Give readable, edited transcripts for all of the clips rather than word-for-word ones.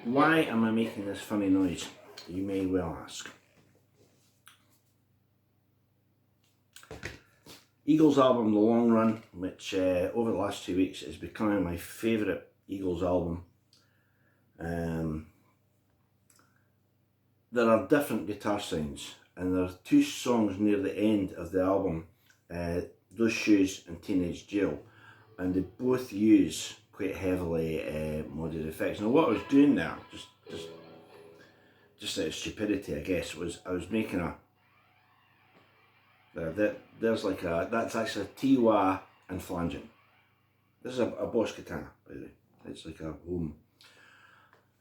Why am I making this funny noise? You may well ask. Eagles album, The Long Run, which over the last 2 weeks is becoming my favourite Eagles album. There are different guitar sounds, and there are two songs near the end of the album, Those Shoes and Teenage Jail, and they both use quite heavily modded effects. Now what I was doing there, just out of stupidity I guess, was I was making a, there's like a, that's actually a Tiwa and flanging. This is a Boss Katana, by the way. It's like a home,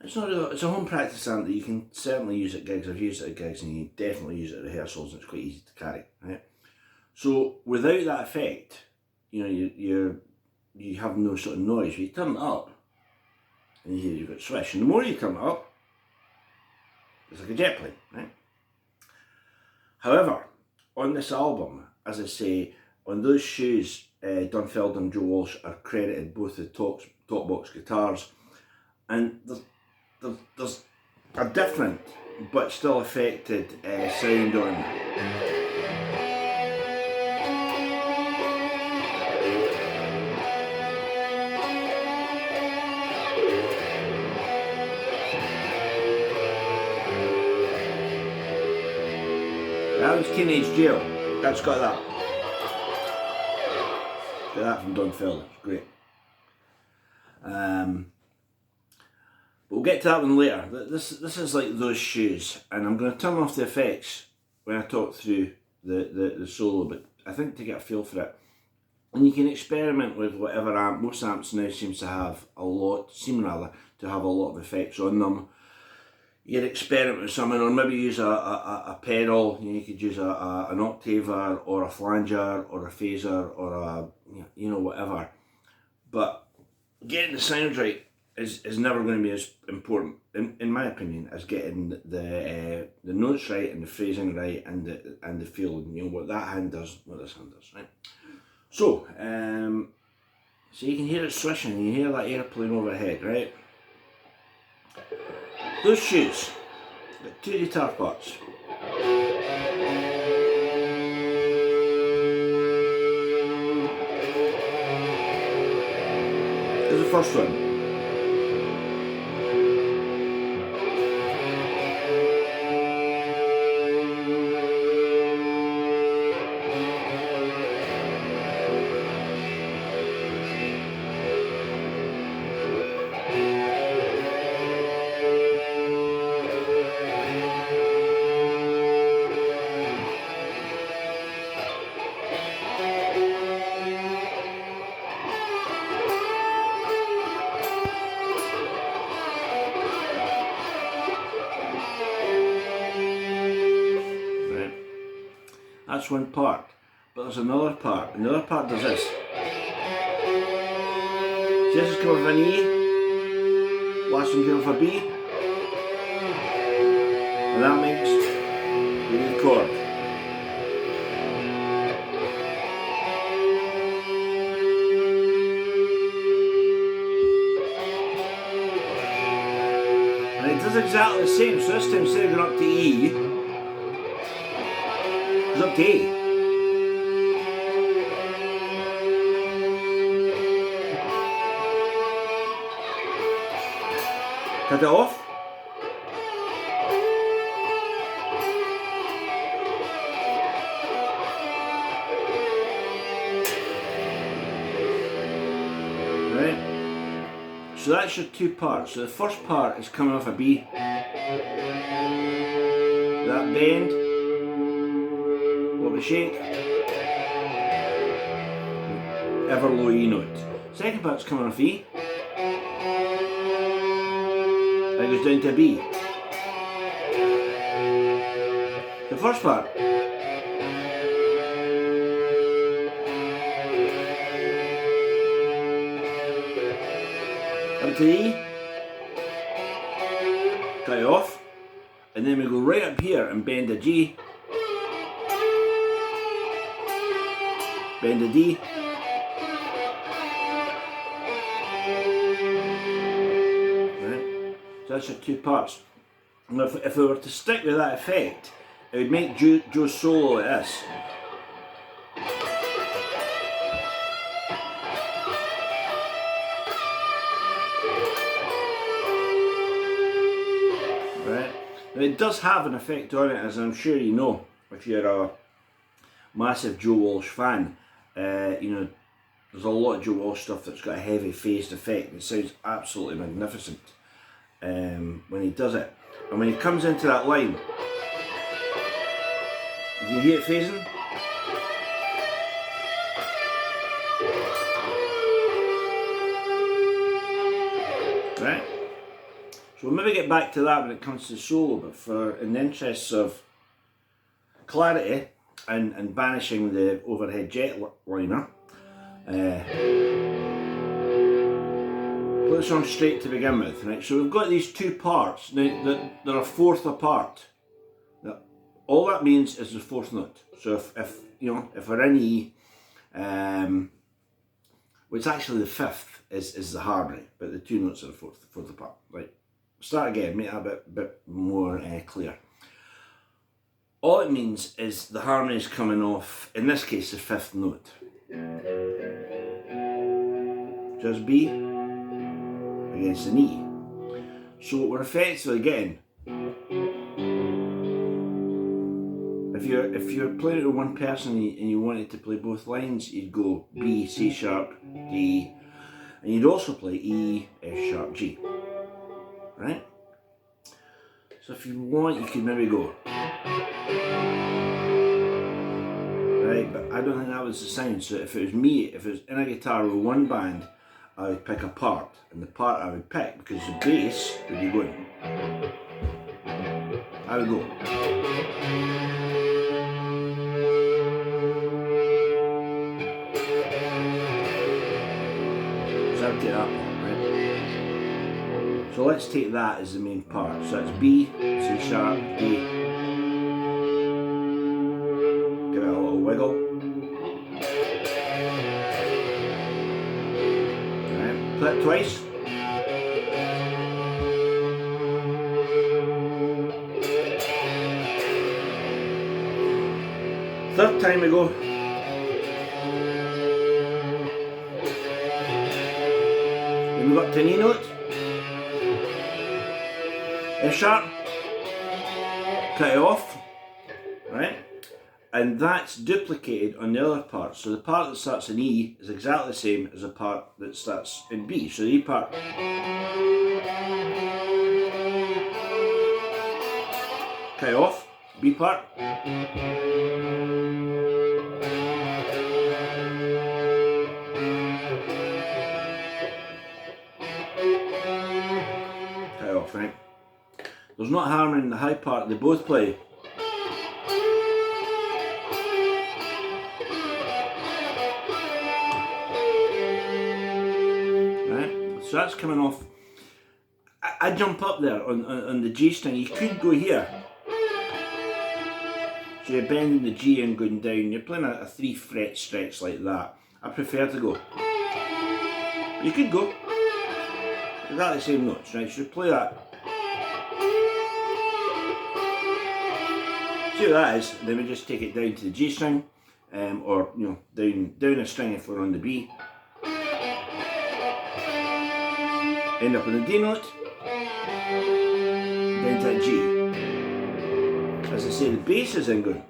it's not really, it's a home practice amp that you can certainly use at gigs. I've used it at gigs and you can definitely use it at rehearsals, and it's quite easy to carry, right? So without that effect, you know, you have no sort of noise. You turn it up and you hear you've got swish, and the more you turn it up, it's like a jet plane, right? However, on this album, as I say, on Those Shoes, Don Felder and Joe Walsh are credited both the top box guitars, and there's a different but still affected sound on. That was Teenage Jail. That's got that. Got that from Don Felder. It's great. But we'll get to that one later. This is like Those Shoes, and I'm going to turn off the effects when I talk through the solo, but I think to get a feel for it. And you can experiment with whatever amp. Most amps now seem to have a lot of effects on them. You could experiment with something, or maybe use a pedal. You could use an octaver, or a flanger, or a phaser, or a, you know, whatever. But getting the sound right is never going to be as important, in my opinion, as getting the notes right and the phrasing right and the feel. You know what that hand does, what this hand does, right? So, so you can hear it swishing. You hear that airplane overhead, right? Those Shoes, got two guitar parts. Here's the first one. That's one part, but there's another part, and the other part does this. So this is coming from an E, last one coming from a B, and that makes the lead chord. And it does exactly the same, so this time instead of going up to E, it's up to A. Cut it off. Right. So that's your two parts. So the first part is coming off a B. That bend. The shake, ever low E note. Second part's coming off E, and it goes down to a B. The first part up to E, cut it off, and then we go right up here and bend a G, bend a D, right? So this are two parts. And if we were to stick with that effect, it would make Joe's solo like this. Right? Now it does have an effect on it, as I'm sure you know, if you're a massive Joe Walsh fan. You know, there's a lot of Joe Walsh stuff that's got a heavy phased effect. It sounds absolutely magnificent when he does it. And when he comes into that line, you hear it phasing? Right? So we'll maybe get back to that when it comes to the solo, but in the interests of clarity and banishing the overhead jetliner, play the song straight to begin with. Right? So we've got these two parts. Now they're a fourth apart. Now, all that means is the fourth note. So if you know, if we're in E, well, it's actually the fifth is the harmony, but the two notes are the fourth apart. Right. Start again, make that a bit more clear. All it means is the harmony is coming off, in this case, the fifth note. Just B against an E. So what we're effectively getting, if you're playing it with one person and you wanted to play both lines, you'd go B, C sharp, D, and you'd also play E, F sharp, G. Right? So if you want, you could maybe go. Right, but I don't think that was the sound. So if it was me, if it was in a guitar with one band, I would pick a part, and the part I would pick, because the bass would be going. I would go. So I would take that part, right? So let's take that as the main part. So that's B, C sharp, D. Give it a little wiggle. Right, play it twice. Third time we go. Then we got to an E note. F sharp. Cut it off. Right? And that's duplicated on the other part. So the part that starts in E is exactly the same as the part that starts in B. So the E part. Cut it off. B part. Cut it off, right? There's not harmony in the high part, they both play. So that's coming off. I jump up there on the G string. You could go here. So you're bending the G and going down. You're playing a 3 fret stretch like that. I prefer to go. You could go. Exactly the same notes, right? So you play that. See what that is. Then we just take it down to the G string, or you know, down a string if we're on the B. End up on the D note, down to a G. As I say, the bass is in good.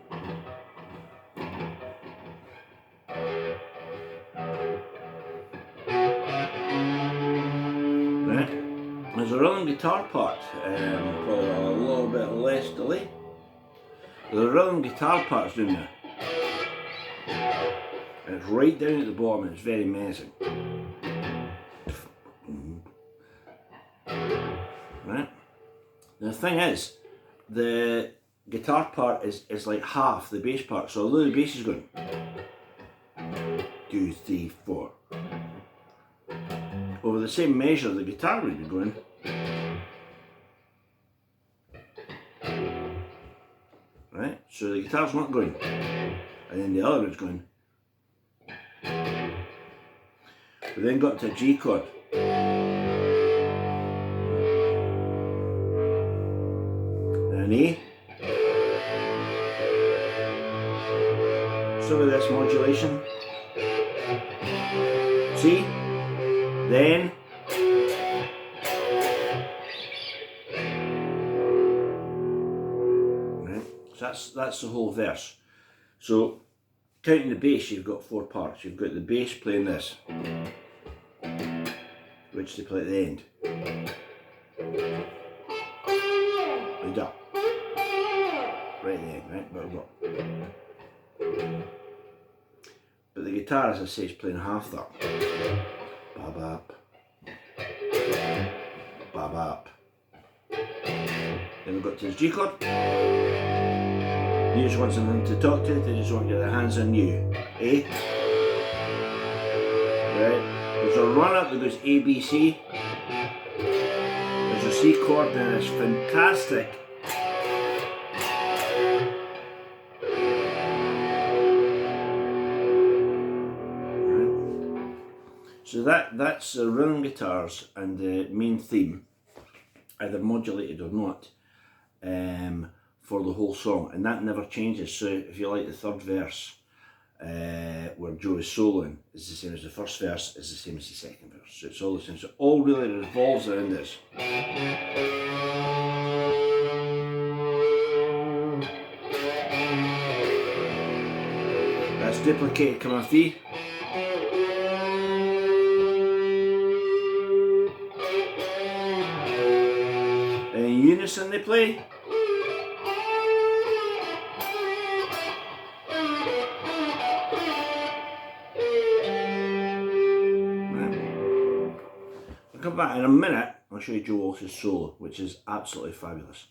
Right. There's a rhythm guitar part, probably a little bit less delay. The rhythm guitar part's down there. And it's right down at the bottom and it's very menacing. Right? The thing is, the guitar part is like half the bass part, so although the bass is going 2, 3, 4, over the same measure the guitar would be going. Right? So the guitar's not going, and then the other one's going. We then got to a G chord. an A. So with this modulation, C, then right. So that's the whole verse. So counting the bass, you've got 4 parts. You've got the bass playing this, which they play at the end. Right up. Right at the end, right? But the guitar, as I say, is playing half that. Ba-bap. Ba-bap. Then we've got to the G chord. You just want something to talk to, they just want to get their hands on you. A. Right. There's a run up that goes A, B, C. There's a C chord and it's fantastic. Right. So that's the rhythm guitars and the main theme, either modulated or not, for the whole song, and that never changes. So if you like the third verse, where Joe is soloing, is the same as the first verse, is the same as the second verse. So it's all the same. So all really revolves around this. That's duplicated coming off D. And in unison they play. I'll come back in a minute, I'll show you Joe Walsh's solo, which is absolutely fabulous.